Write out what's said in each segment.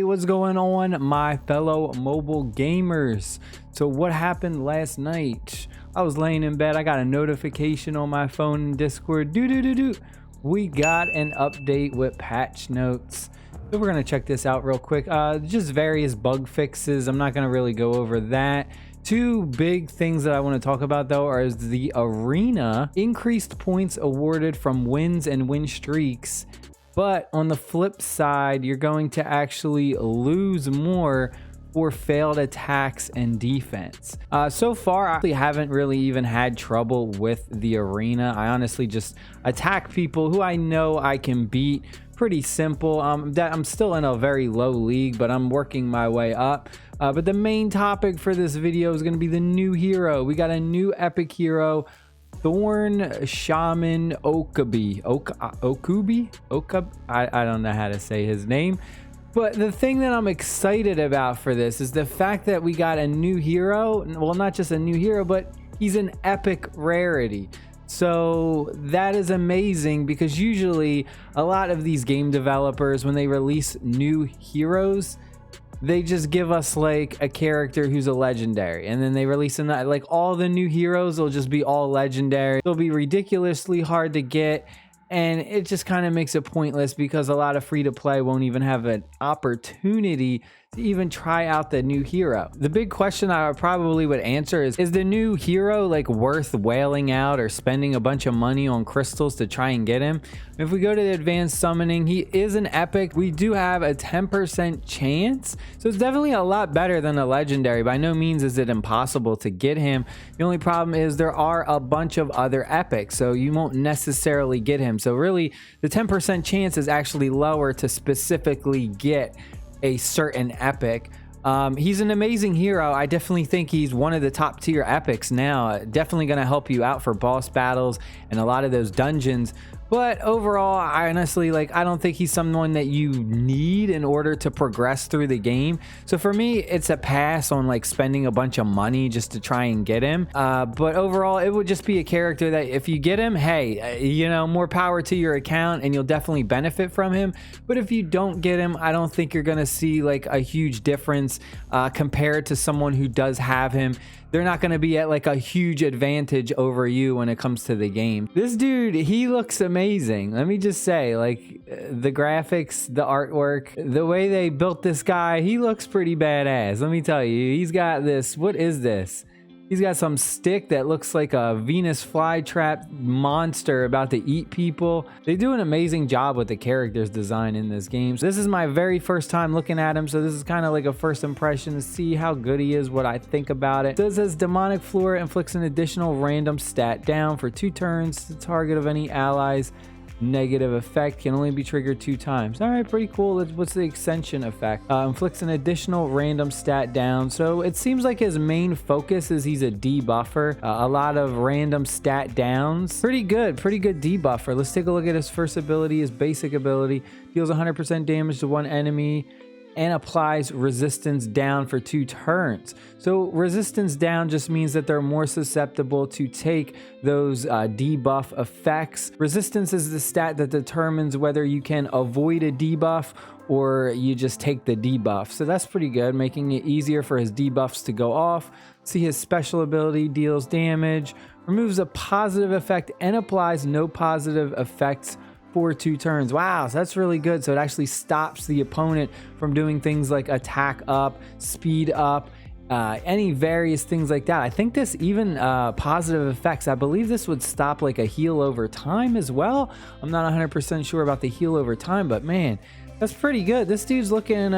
what's going on, my fellow mobile gamers? So what happened last night? I was laying in bed. I got a notification on my phone in Discord. We got an update with patch notes. So we're gonna check this out real quick. Just various bug fixes. I'm not gonna really go over that. Two big things that I want to talk about though are the arena, increased points awarded from wins and win streaks. But on the flip side, you're going to actually lose more for failed attacks and defense. So far, I actually haven't really even had trouble with the arena. I honestly just attack people who I know I can beat. Pretty simple. I'm still in a very low league, but I'm working my way up. But the main topic for this video is going to be the new hero. We got a new epic hero, Thorn Shaman okubi. I don't know how to say his name. But the thing that I'm excited about for this is the fact that we got a new hero. Well, not just a new hero, but he's an epic rarity. So that is amazing, because usually a lot of these game developers, when they release new heroes, they just give us like a character who's a legendary, and then they release like all the new heroes will just be all legendary. They'll be ridiculously hard to get, and it just kind of makes it pointless because a lot of free to play won't even have an opportunity to even try out the new hero. The big question I probably would answer is the new hero like worth wailing out or spending a bunch of money on crystals to try and get him? If we go to the advanced summoning, he is an epic. We do have a 10% chance, so it's definitely a lot better than a legendary. By no means is it impossible to get him. The only problem is there are a bunch of other epics, so you won't necessarily get him. So really the 10% chance is actually lower to specifically get a certain epic. He's an amazing hero. I definitely think he's one of the top tier epics now. Definitely going to help you out for boss battles and a lot of those dungeons. But overall, I honestly, I don't think he's someone that you need in order to progress through the game. So for me, it's a pass on spending a bunch of money just to try and get him. But overall, it would just be a character that if you get him, hey, more power to your account and you'll definitely benefit from him. But if you don't get him, I don't think you're going to see a huge difference compared to someone who does have him. They're not going to be at a huge advantage over you when it comes to the game. This dude, he looks amazing. Let me just say, the graphics, the artwork, the way they built this guy, he looks pretty badass. Let me tell you, he's got this, what is this? He's got some stick that looks like a Venus flytrap monster about to eat people. They do an amazing job with the characters design in this game. So this is my very first time looking at him, so this is kind of like a first impression to see how good he is, what I think about it. It says demonic flora inflicts an additional random stat down for 2 turns to the target of any allies. Negative effect can only be triggered 2 times. All right, pretty cool. What's the extension effect? Inflicts an additional random stat down. So it seems like his main focus is he's a debuffer. A lot of random stat downs. Pretty good debuffer. Let's take a look at his first ability, his basic ability. Deals 100% damage to one enemy and applies resistance down for 2 turns. So resistance down just means that they're more susceptible to take those debuff effects. Resistance is the stat that determines whether you can avoid a debuff or you just take the debuff. So that's pretty good, making it easier for his debuffs to go off. See, his special ability deals damage, removes a positive effect, and applies no positive effects for 2 turns. Wow, so that's really good. So it actually stops the opponent from doing things like attack up, speed up, any various things like that. I think this even positive effects, I believe this would stop a heal over time as well. I'm not 100% sure about the heal over time, but man, that's pretty good. This dude's looking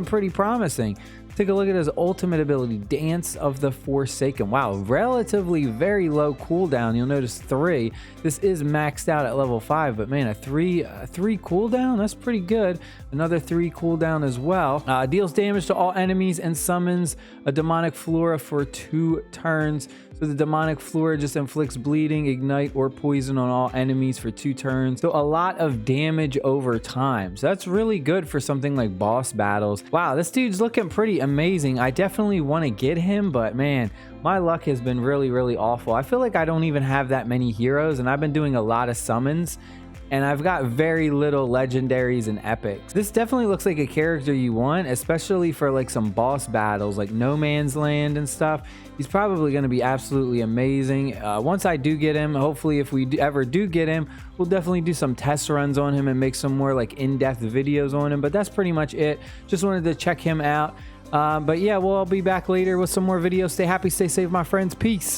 pretty promising. Take a look at his ultimate ability, Dance of the Forsaken. Wow, relatively very low cooldown. You'll notice 3. This is maxed out at level 5, but man, a 3 cooldown, that's pretty good. Another 3 cooldown as well. Deals damage to all enemies and summons a demonic flora for 2 turns. So the demonic flora just inflicts bleeding, ignite, or poison on all enemies for 2 turns. So a lot of damage over time. So that's really good for something like boss battles. Wow, this dude's looking pretty amazing. I definitely want to get him, but man, my luck has been really awful. I feel like I don't even have that many heroes, and I've been doing a lot of summons. and I've got very little legendaries and epics. This definitely looks like a character you want, especially for like some boss battles like No Man's Land and stuff. He's probably going to be absolutely amazing. Once I do get him, hopefully if we ever do get him, we'll definitely do some test runs on him and make some more like in-depth videos on him. But that's pretty much it. Just wanted to check him out. But yeah, we'll be back later with some more videos. Stay happy, stay safe, my friends. Peace.